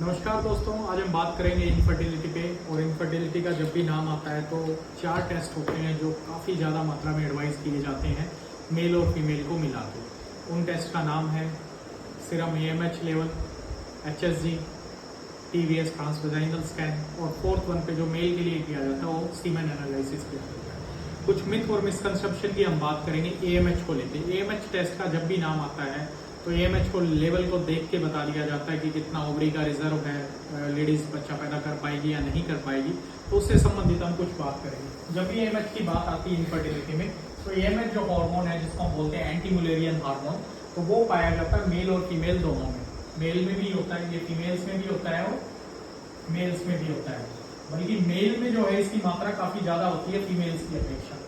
नमस्कार दोस्तों, आज हम बात करेंगे इनफर्टिलिटी पे। और इनफर्टिलिटी का जब भी नाम आता है तो 4 टेस्ट होते हैं जो काफ़ी ज़्यादा मात्रा में एडवाइस किए जाते हैं मेल और फीमेल को मिला के। उन टेस्ट का नाम है serum AMH level, HSG, TVS transvaginal scan, और फोर्थ वन पे जो मेल के लिए किया जाता है वो सीमेन एनालिसिस किया जाता है। कुछ मिथ और मिसकंसेप्शन की हम बात करेंगे AMH को लेते। AMH टेस्ट का जब भी नाम आता है तो AMH को लेवल को देख के बता दिया जाता है कि कितना ओवरी का रिजर्व है, लेडीज बच्चा पैदा कर पाएगी या नहीं कर पाएगी। तो उससे संबंधित हम कुछ बात करेंगे। जब भी AMH की बात आती है इनफर्टिलिटी में, तो AMH जो हार्मोन है जिसको हम बोलते हैं एंटी मुलेरियन हार्मोन, तो वो पाया जाता है मेल और फीमेल दोनों में। मेल में भी होता है, ये फीमेल्स में भी होता है और मेल्स में भी होता है। बल्कि मेल में जो है इसकी मात्रा काफी ज्यादा होती है फीमेल्स की अपेक्षा।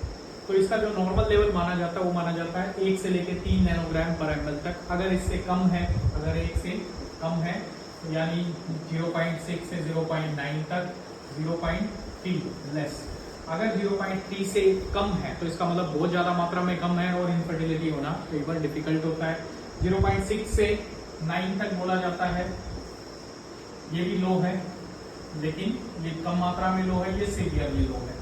तो इसका जो नॉर्मल लेवल माना जाता है वो माना जाता है 1 से लेकर 3 नैनोग्राम पर ml तक। अगर इससे कम है, अगर 1 से कम है यानी 0.6 से 0.9 तक, 0.3 लेस। अगर 0.3 से कम है तो इसका मतलब बहुत ज्यादा मात्रा में कम है और इनफर्टिलिटी होना कई बार डिफिकल्ट होता है। 0.6 से 9 तक बोला जाता है, ये भी लो है, लेकिन ये कम मात्रा में लो है, ये सीवियरली लो है,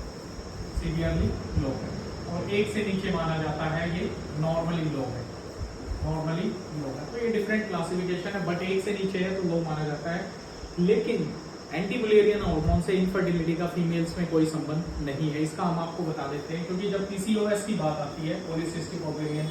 सीवियरली लो है। और 1 से नीचे माना जाता है ये नॉर्मली लो है, नॉर्मली लो है। तो ये डिफरेंट क्लासिफिकेशन है, बट 1 से नीचे है तो लो माना जाता है। लेकिन एंटी मुलेरियन हार्मोन से इनफर्टिलिटी का फीमेल्स में कोई संबंध नहीं है। इसका हम आपको बता देते हैं, क्योंकि जब PCOS की बात आती है, पॉलीसिस्टिक ओवेरियन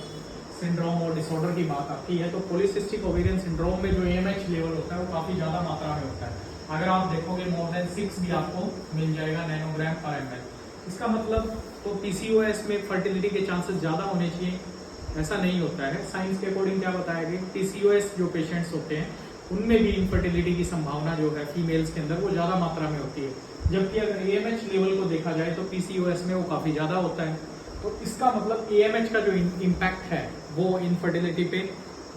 सिंड्रोम और डिसऑर्डर की बात आती है, तो पॉलीसिस्टिक ओवेरियन सिंड्रोम में जो AMH लेवल होता है वो काफी ज्यादा मात्रा में होता है। अगर आप देखोगे मोर देन 6 भी आपको मिल जाएगा नैनोग्राम पर ml। इसका मतलब तो PCOS में फर्टिलिटी के चांसेस ज्यादा होने चाहिए, ऐसा नहीं होता है। साइंस के अकॉर्डिंग क्या बताया गया, PCOS जो पेशेंट्स होते हैं उनमें भी इनफर्टिलिटी की संभावना जो है फीमेल्स के अंदर वो ज्यादा मात्रा में होती है। जबकि अगर AMH लेवल को देखा जाए तो PCOS में वो काफी ज्यादा होता है। तो इसका मतलब AMH का जो इम्पैक्ट है वो इनफर्टिलिटी पे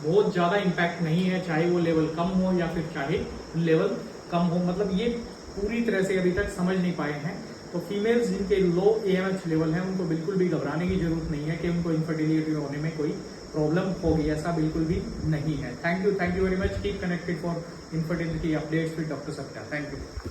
बहुत ज्यादा इम्पैक्ट नहीं है, चाहे वो लेवल कम हो या फिर चाहे लेवल कम हो। मतलब ये पूरी तरह से अभी तक समझ नहीं पाए हैं। तो फीमेल्स जिनके लो AMH लेवल है उनको बिल्कुल भी घबराने की जरूरत नहीं है कि उनको इनफर्टिलिटी होने में कोई प्रॉब्लम होगी, ऐसा बिल्कुल भी नहीं है। Thank you very much. Keep connected for infertility updates with doctor Satya. Thank you.